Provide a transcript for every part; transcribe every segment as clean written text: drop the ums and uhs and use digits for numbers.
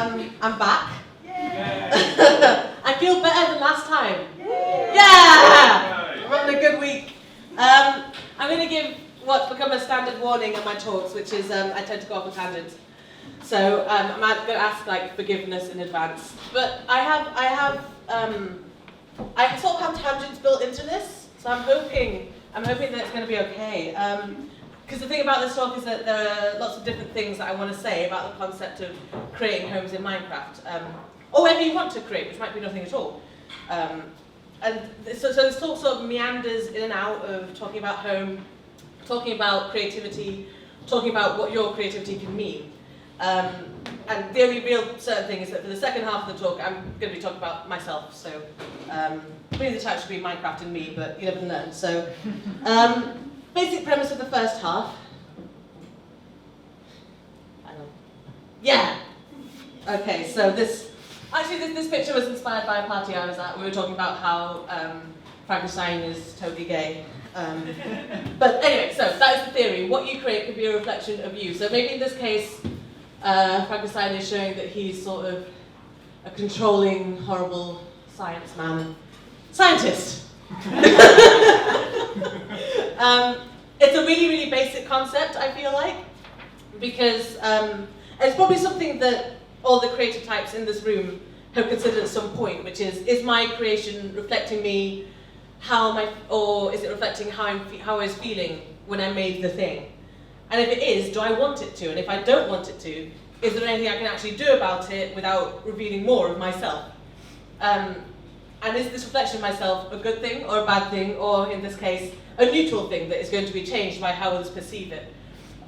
I'm back. Yay. I feel better than last time. Yay. Yeah! I'm having a good week. I'm going to give what's become a standard warning in my talks, which is I tend to go off on tangents. So I'm going to ask forgiveness in advance. But I sort of have tangents built into this, so I'm hoping that it's going to be okay. Because the thing about this talk is that there are lots of different things that I want to say about the concept of creating homes in Minecraft. Or whatever you want to create, which might be nothing at all. And so this talk sort of meanders in and out of talking about home, talking about creativity, talking about what your creativity can mean. And the only real certain thing is that for the second half of the talk, I'm going to be talking about myself. So really the title should be Minecraft and me, but you never know. So basic premise of the first half. Hang on. Yeah. Okay. So this picture was inspired by a party I was at. We were talking about how Frankenstein is totally gay. But anyway, so that is the theory. What you create could be a reflection of you. So maybe in this case, Frankenstein is showing that he's sort of a controlling, horrible scientist. It's a really, really basic concept, I feel like, because it's probably something that all the creative types in this room have considered at some point, which is my creation reflecting me, or is it reflecting how I was feeling when I made the thing? And if it is, do I want it to? And if I don't want it to, is there anything I can actually do about it without revealing more of myself? And is this reflection of myself a good thing or a bad thing, or in this case, a neutral thing that is going to be changed by how others perceive it?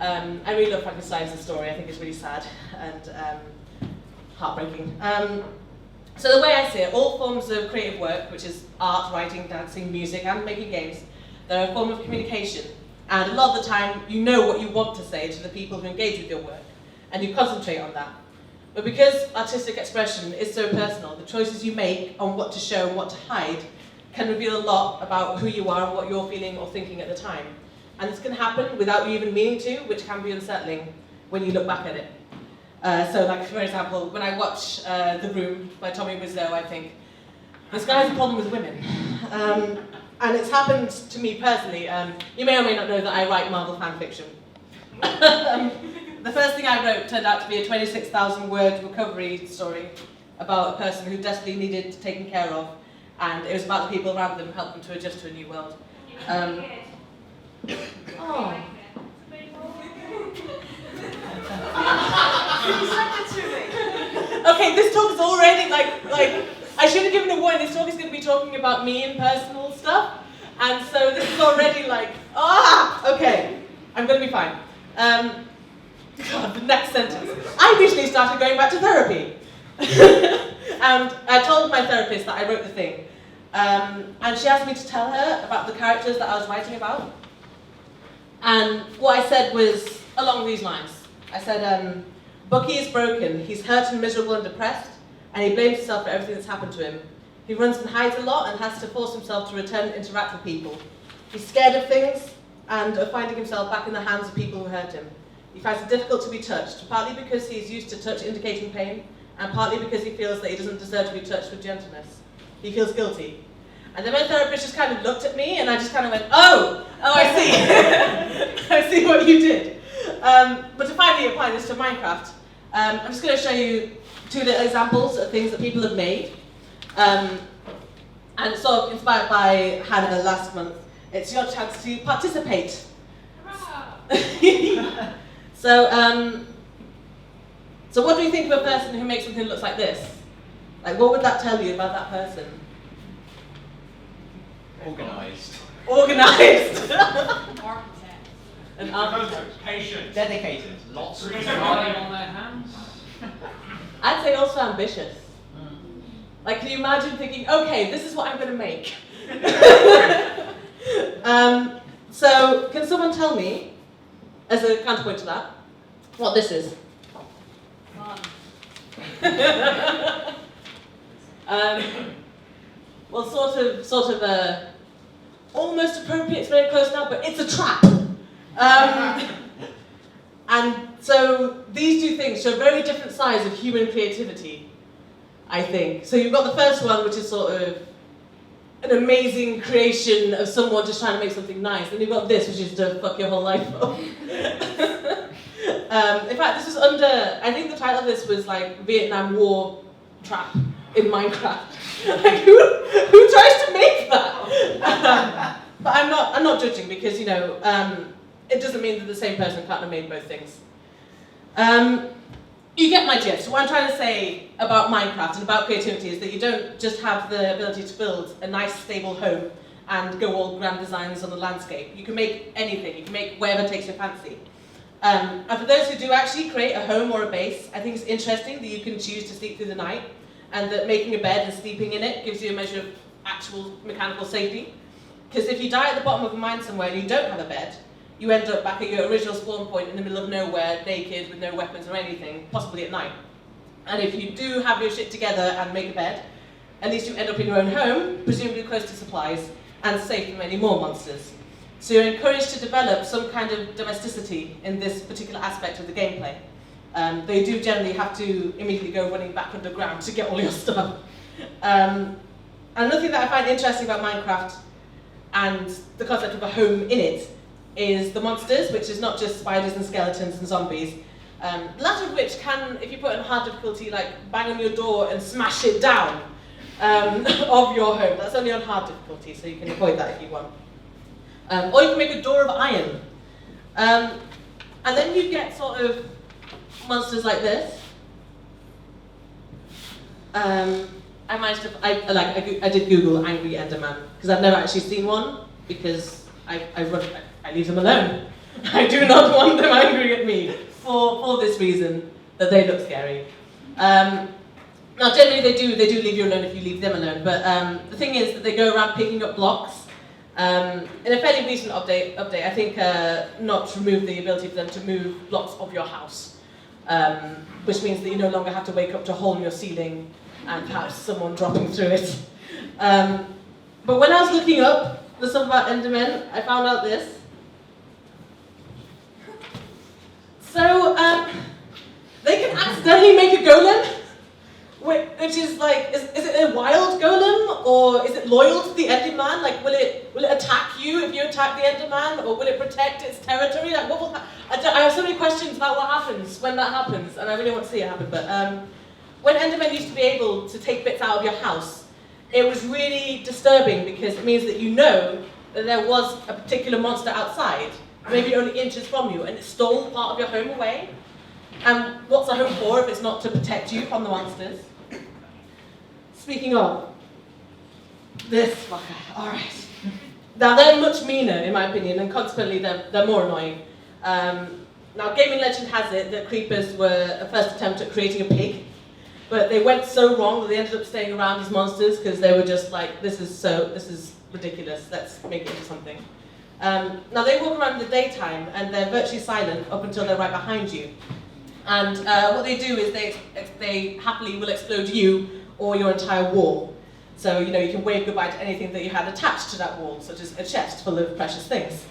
I really love Frankenstein's story. I think it's really sad and heartbreaking. So the way I see it, all forms of creative work, which is art, writing, dancing, music, and making games, they're a form of communication. And a lot of the time, you know what you want to say to the people who engage with your work, and you concentrate on that. But because artistic expression is so personal, the choices you make on what to show and what to hide can reveal a lot about who you are and what you're feeling or thinking at the time. And this can happen without you even meaning to, which can be unsettling when you look back at it. So like, for example, when I watch The Room by Tommy Wiseau, I think, this guy has a problem with women. And it's happened to me personally. You may or may not know that I write Marvel fan fiction. The first thing I wrote turned out to be a 26,000 word recovery story about a person who desperately needed taken care of, and it was about the people around them, help them to adjust to a new world. Oh. Okay, this talk is already like I should have given a warning. This talk is going to be talking about me and personal stuff, and so this is already okay, I'm going to be fine. God, the next sentence. I recently started going back to therapy, and I told my therapist that I wrote the thing, and she asked me to tell her about the characters that I was writing about, and what I said was along these lines. I said, Bucky is broken, he's hurt and miserable and depressed, and he blames himself for everything that's happened to him. He runs and hides a lot and has to force himself to return and interact with people. He's scared of things and of finding himself back in the hands of people who hurt him. He finds it difficult to be touched, partly because he's used to touch indicating pain, and partly because he feels that he doesn't deserve to be touched with gentleness. He feels guilty. And then my therapist just kind of looked at me, and I just kind of went, oh, I see. I see what you did. But to finally apply this to Minecraft, I'm just going to show you two little examples of things that people have made. And sort of inspired by Hannah last month. It's your chance to participate. So what do you think of a person who makes something that looks like this? Like, what would that tell you about that person? Organised. Organised. Architect. An architect. Patient. Dedicated. Lots of Relying time. on their hands. I'd say also ambitious. Like, can you imagine thinking, okay, this is what I'm going to make? So, can someone tell me, as a counterpoint to that, what this is? Fun. Well, sort of almost appropriate. It's very close now, but it's a trap. And So these two things show very different sides of human creativity, I think. So you've got the first one, which is sort of an amazing creation of someone just trying to make something nice. Then you've got this, which is to fuck your whole life up. In fact, this was under, I think the title of this was like Vietnam War Trap in Minecraft. Like, who tries to make that? But I'm not judging because, you know, it doesn't mean that the same person can't have made both things. You get my gist. What I'm trying to say about Minecraft and about creativity is that you don't just have the ability to build a nice, stable home and go all grand designs on the landscape. You can make anything. You can make whatever takes your fancy. And for those who do actually create a home or a base, I think it's interesting that you can choose to sleep through the night and that making a bed and sleeping in it gives you a measure of actual mechanical safety. Because if you die at the bottom of a mine somewhere and you don't have a bed, you end up back at your original spawn point in the middle of nowhere, naked, with no weapons or anything, possibly at night. And if you do have your shit together and make a bed, at least you end up in your own home, presumably close to supplies, and safe from any more monsters. So you're encouraged to develop some kind of domesticity in this particular aspect of the gameplay. They do generally have to immediately go running back underground to get all your stuff. Another thing that I find interesting about Minecraft and the concept of a home in it is the monsters, which is not just spiders and skeletons and zombies, the latter of which can, if you put it on hard difficulty, like bang on your door and smash it down of your home. That's only on hard difficulty, so you can avoid that if you want. Or you can make a door of iron. And then you get sort of monsters like this. I managed to, I did Google angry Enderman, because I've never actually seen one, because I leave them alone. I do not want them angry at me for this reason, that they look scary. Now generally they do leave you alone if you leave them alone, but the thing is that they go around picking up blocks. In a fairly recent update I think Notch removed the ability for them to move blocks of your house, which means that you no longer have to wake up to a hole in your ceiling and perhaps someone dropping through it. But when I was looking up the stuff about Endermen, I found out this. So, they can accidentally make a golem, which is like, is it a wild golem, or is it loyal to the Enderman? Like, will it attack you if you attack the Enderman, or will it protect its territory? Like, what will I have so many questions about what happens when that happens, and I really want to see it happen, but when Endermen used to be able to take bits out of your house, it was really disturbing because it means that you know that there was a particular monster outside, maybe only inches from you, and it stole part of your home away. And what's a home for if it's not to protect you from the monsters? Speaking of, this fucker, alright. Now they're much meaner in my opinion, and consequently they're more annoying. Now gaming legend has it that creepers were a first attempt at creating a pig, but they went so wrong that they ended up staying around as monsters because they were just like, this is ridiculous, let's make it into something. Now they walk around in the daytime and they're virtually silent up until they're right behind you. And what they do is they happily will explode you or your entire wall. So you can wave goodbye to anything that you had attached to that wall, such as a chest full of precious things.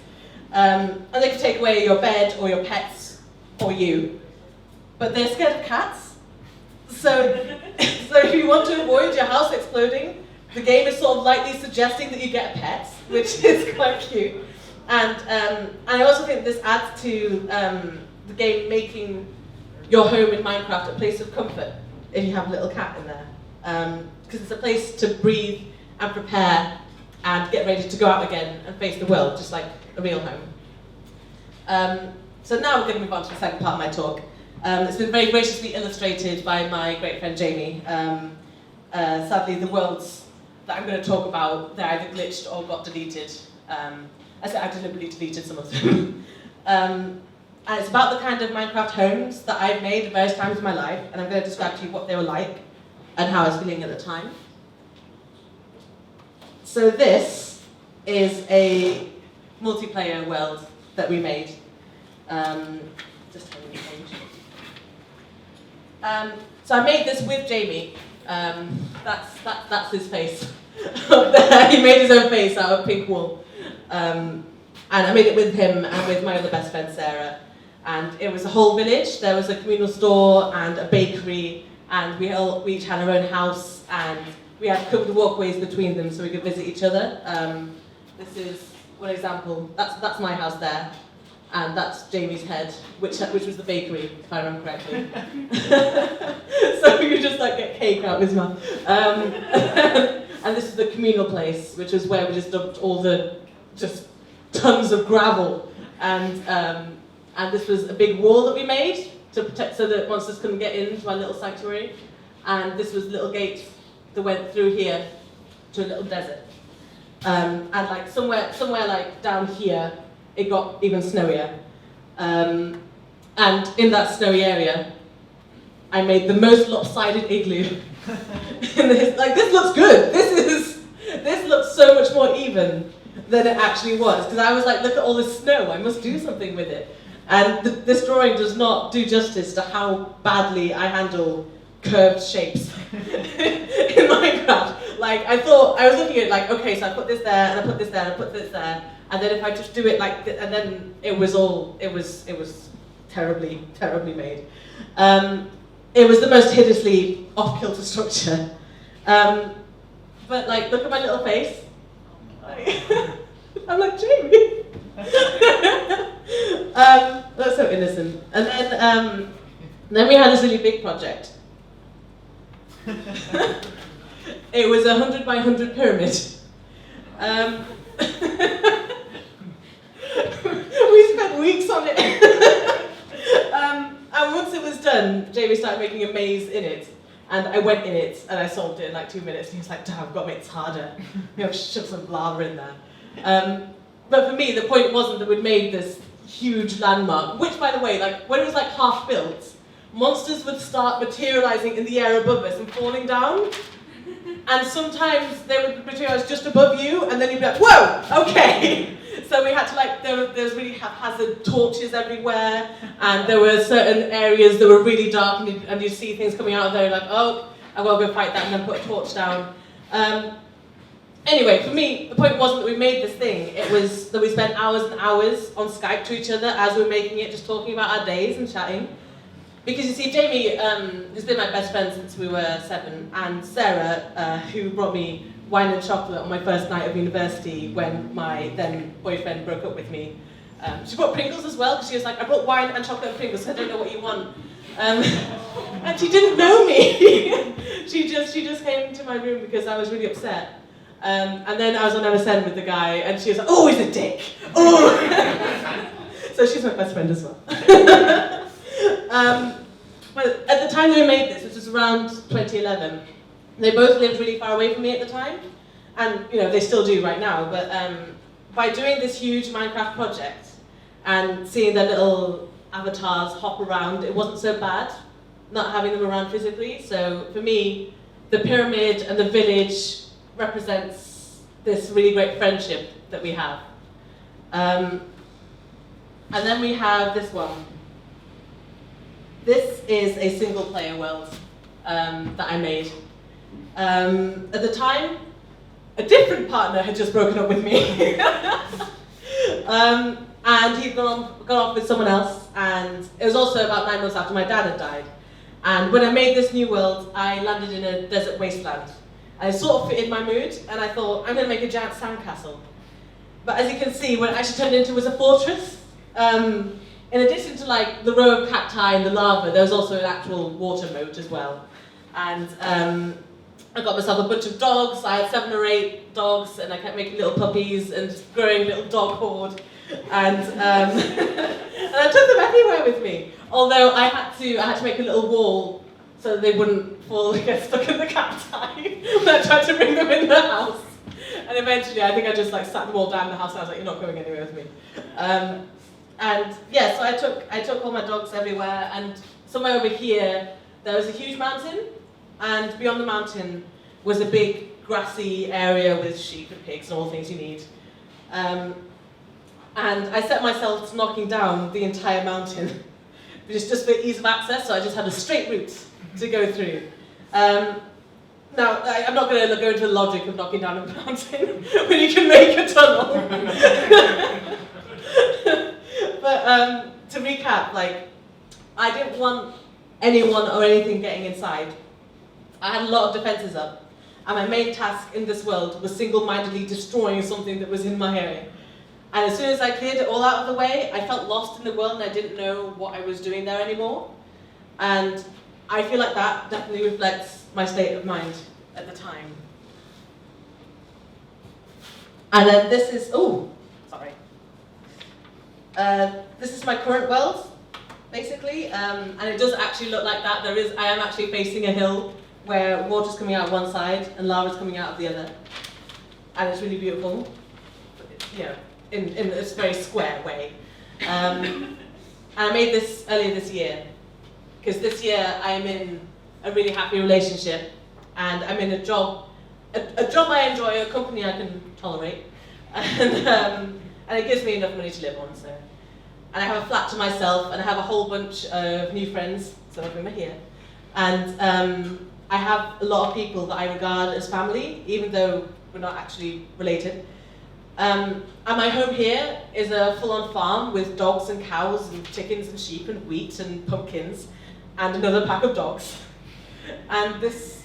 And they can take away your bed or your pets or you. But they're scared of cats. So if you want to avoid your house exploding, the game is sort of lightly suggesting that you get a pet, which is quite cute. And I also think this adds to the game making your home in Minecraft a place of comfort if you have a little cat in there. Because it's a place to breathe and prepare and get ready to go out again and face the world, just like a real home. So now we're going to move on to the second part of my talk. It's been very graciously illustrated by my great friend Jamie. Sadly, the worlds that I'm going to talk about, they're either glitched or got deleted. I deliberately deleted some of them. And it's about the kind of Minecraft homes that I've made at various times in my life, and I'm going to describe to you what they were like and how I was feeling at the time. So this is a multiplayer world that we made. Just turn the page. So I made this with Jamie. That's his face. He made his own face out of pink wool. And I made it with him and with my other best friend Sarah. And it was a whole village. There was a communal store and a bakery, and we each had our own house, and we had covered walkways between them so we could visit each other. This is one example. That's my house there, and that's Jamie's head, which was the bakery, if I remember correctly. So you just like get cake out of his mouth. And this is the communal place, which is where we just dumped all the just tons of gravel, and this was a big wall that we made to protect so that monsters couldn't get into our little sanctuary. And this was little gates that went through here to a little desert. And like somewhere like down here, it got even snowier. And in that snowy area, I made the most lopsided igloo. Like, this looks good. This looks so much more even than it actually was. Because I was like, look at all this snow, I must do something with it. And this drawing does not do justice to how badly I handle curved shapes in Minecraft. Like, I was looking at it like, okay, so I put this there, and I put this there, and I put this there, and then if I just do it like this, and then it was terribly, terribly made. It was the most hideously off-kilter structure. But like, look at my little face. I'm like, Jamie. That's so innocent. And then we had this really big project. It was a 100 by 100 pyramid. We spent weeks on it. And once it was done, Jamie started making a maze in it. And I went in it and I solved it in like 2 minutes. And he was like, damn, I've got to make this harder. You know, shove some lava in there. But for me, the point wasn't that we'd made this huge landmark, which, by the way, like when it was like half built, monsters would start materializing in the air above us and falling down. And sometimes they would materialize just above you, and then you'd be like, whoa, okay. So we had to like, there was really haphazard torches everywhere, and there were certain areas that were really dark, and you'd see things coming out of there, like, oh, I've got to go fight that, and then put a torch down. Anyway, for me, the point wasn't that we made this thing, it was that we spent hours and hours on Skype to each other as we were making it, just talking about our days and chatting. Because you see, Jamie has been my best friend since we were 7, and Sarah, who brought me wine and chocolate on my first night of university when my then boyfriend broke up with me. She brought Pringles as well, because she was like, I brought wine and chocolate and Pringles, so I don't know what you want. And she didn't know me. she just came to my room because I was really upset. And then I was on MSN with the guy, and she was like, oh, he's a dick. Oh. So she's my best friend as well. But at the time that we made this, which was around 2011, they both lived really far away from me at the time. And, you know, they still do right now. But by doing this huge Minecraft project and seeing their little avatars hop around, it wasn't so bad not having them around physically. So for me, the pyramid and the village represents this really great friendship that we have. And then we have this one. This is a single player world that I made. At the time, a different partner had just broken up with me. And he'd gone off with someone else, and it was also about 9 months after my dad had died. And when I made this new world, I landed in a desert wasteland. And it sort of fitted my mood, and I thought, I'm going to make a giant sandcastle. But as you can see, what it actually turned into was a fortress. In addition to like the row of cacti and the lava, there was also an actual water moat as well. And I got myself a bunch of dogs. I had 7 or 8 dogs, and I kept making little puppies and just growing a little dog horde. And and I took them everywhere with me. Although I had to make a little wall so that they wouldn't fall and get stuck in the cacti when I tried to bring them in the house. And eventually, I think I just like sat them all down in the house, and I was like, "You're not going anywhere with me." And yeah, so I took all my dogs everywhere, and somewhere over here there was a huge mountain, and beyond the mountain was a big grassy area with sheep and pigs and all the things you need. And I set myself to knocking down the entire mountain, just for ease of access, so I just had a straight route to go through. Now, I'm not going to go into the logic of knocking down a mountain when you can make a tunnel. But to recap, like, I didn't want anyone or anything getting inside. I had a lot of defenses up, and my main task in this world was single-mindedly destroying something that was in my area. And as soon as I cleared it all out of the way, I felt lost in the world and I didn't know what I was doing there anymore. And I feel like that definitely reflects my state of mind at the time. And then this is, this is my current world, basically, and it does actually look like that. I am actually facing a hill where water's coming out of one side and lava's coming out of the other. And it's really beautiful, you know, in this very square way. And I made this earlier this year, because this year I'm in a really happy relationship, and I'm in a job I enjoy, a company I can tolerate, and it gives me enough money to live on. So, and I have a flat to myself, and I have a whole bunch of new friends. Some of them are here, and I have a lot of people that I regard as family, even though we're not actually related. And my home here is a full-on farm with dogs and cows and chickens and sheep and wheat and pumpkins and another pack of dogs. And this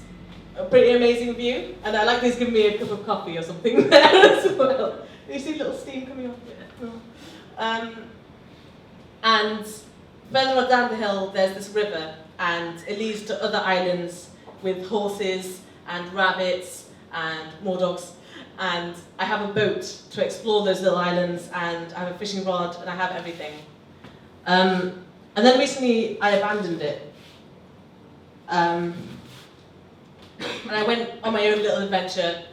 a pretty amazing view. And I like this giving me a cup of coffee or something there as well. You see little steam coming off it. And further on down the hill, there's this river, and it leads to other islands with horses and rabbits and more dogs. And I have a boat to explore those little islands, and I have a fishing rod, and I have everything. And then recently I abandoned it. And I went on my own little adventure.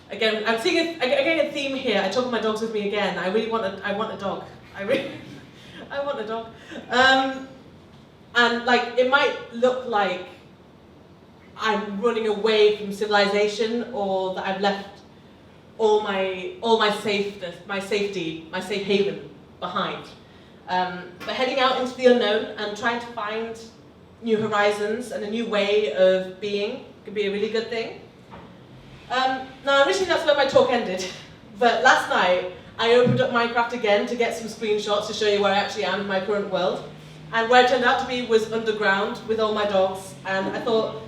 Again, I'm seeing a theme here. I took my dogs with me again. I want a dog. I want a dog. And like, it might look like I'm running away from civilization, or that I've left all my safeness, my safety, my safe haven behind. But heading out into the unknown and trying to find new horizons and a new way of being could be a really good thing. Now, originally that's where my talk ended, but last night I opened up Minecraft again to get some screenshots to show you where I actually am in my current world. And where it turned out to be was underground with all my dogs, and I thought,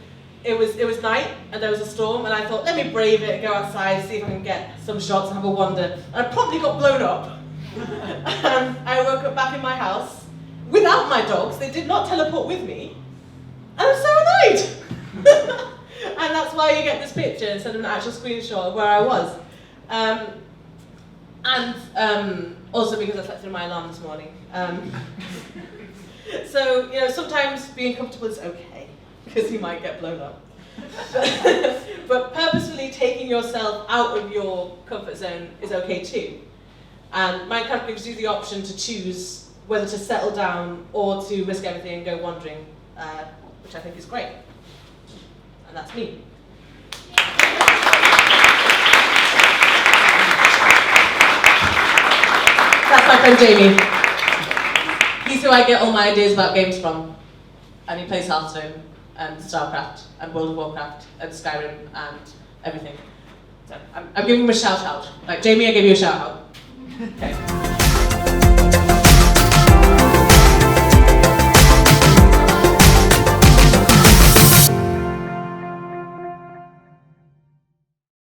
it was night and there was a storm, and I thought, let me brave it, go outside, see if I can get some shots and have a wander. And I promptly got blown up. And I woke up back in my house without my dogs. They did not teleport with me. And I'm so annoyed. And that's why you get this picture instead of an actual screenshot of where I was. And also because I slept through my alarm this morning. So, you know, sometimes being comfortable is okay, because you might get blown up. But purposefully taking yourself out of your comfort zone is okay too. And Minecraft gives you the option to choose whether to settle down or to risk everything and go wandering, which I think is great. And that's me. That's my friend Jamie. He's who I get all my ideas about games from. And he plays Hearthstone and StarCraft and World of Warcraft and Skyrim and everything. So I'm giving him a shout out. Like, Jamie, I give you a shout out. Okay.